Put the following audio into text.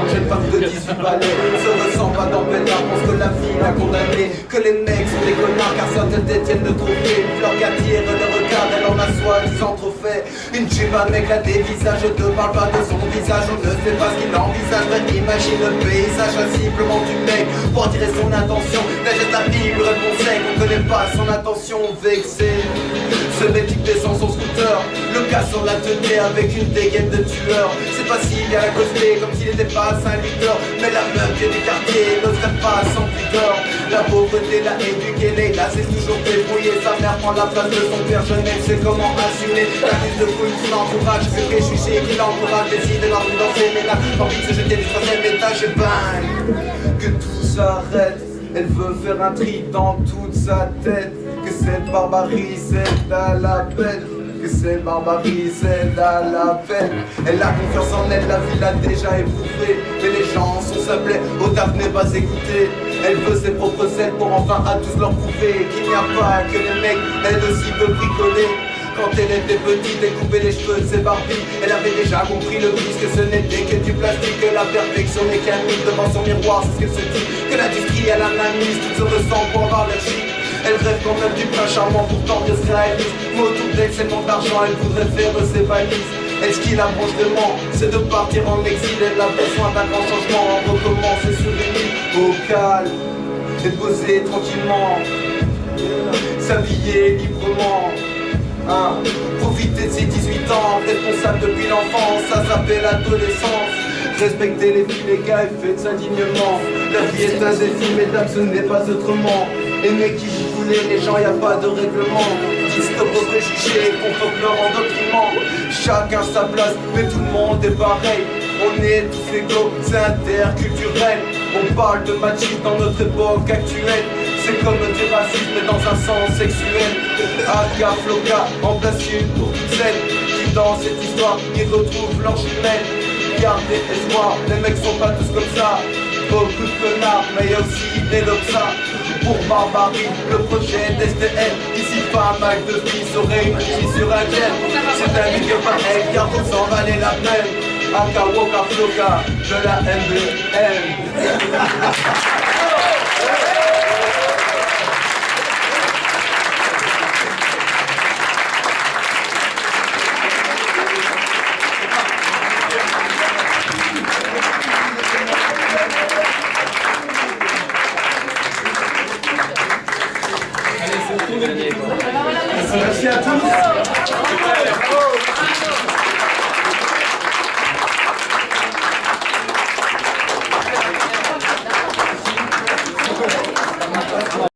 Jeune femme de 18 balais se ressent pas dans Bella, pense que la vie l'a condamné, que les mecs sont des connards car certains détiennent le trophée. Une fleur qui attire le regard, elle en a soi-disant trop fait. Une jupe un mec là des visages, je te parle pas de son visage, on ne sait pas ce qu'il envisage, mais imagine le paysage insiplement du mec pour tirer son intention. N'achète la Bible, répond sec, on connaît pas son intention vexée. Ce mec qui descend son scooter, le gars sur la tenue avec une dégaine de tueur. C'est pas s'il est accosté comme s'il était pas Saint-Luther, mais la meuf qui est du quartier n'oserait pas sans pudeur. La pauvreté l'a éduquée, les gars c'est toujours débrouillé. Sa mère prend la place de son père jeune, elle sait comment assumer. La mise de couille, son entourage, vu que je suis chez qui l'encourage, décide d'entrer dans ses ménages, envie de se jeter du 3e étage et bang, que tout s'arrête. Elle veut faire un tri dans toute sa tête, que cette barbarie cède à la peine, que cette barbarie cède à la peine. Elle a confiance en elle, la vie l'a déjà éprouvée, mais les gens sont simplets, au taf n'est pas écouté. Elle veut ses propres ailes pour enfin à tous leur prouver qu'il n'y a pas que les mecs, elle aussi peut bricoler. Quand elle était petite, elle coupait les cheveux de ses Barbies. Elle avait déjà compris le risque, que ce n'était que du plastique, que la perfection n'est qu'un mythe devant son miroir, c'est ce qu'elle se dit. Que l'industrie, elle a la mise, tout se ressent pour avoir l'air chic. Elle rêve quand même du prince charmant, pourtant bien réaliste. Mais autour d'elle, c'est le manque d'argent, elle voudrait faire ses valises. Et ce qui la branche vraiment, c'est de partir en exil. Elle a besoin d'un grand changement, recommencer sur une île au calme et de poser tranquillement, s'habiller librement. Profiter de ses 18 ans, responsable depuis l'enfance, ça s'appelle l'adolescence. Respecter les filles, les gars, et faites ça dignement. La vie est un défi, mesdames, ce n'est pas autrement. Aimer qui vous voulez, les gens, y a pas de règlement. Dites stop aux préjugés, contre leur endoctrinement. Chacun sa place, mais tout le monde est pareil. On est tous égaux, c'est interculturel. On parle de machisme dans notre époque actuelle. C'est comme du racisme dans un sens sexuel. Aka Floka, en place une pour toutes celles qui dans cette histoire y retrouvent leur jumelle. Gardez espoir, les mecs sont pas tous comme ça. Beaucoup de connards, mais y'a aussi des lobsas. Pour Barbarie, le projet d'STL. Ici pas mal de filles seraient une fille sur un jet. C'est un milieu pareil, car pour s'en valait la peine. Aka Waka Floka, de la MBM. Merci à tous.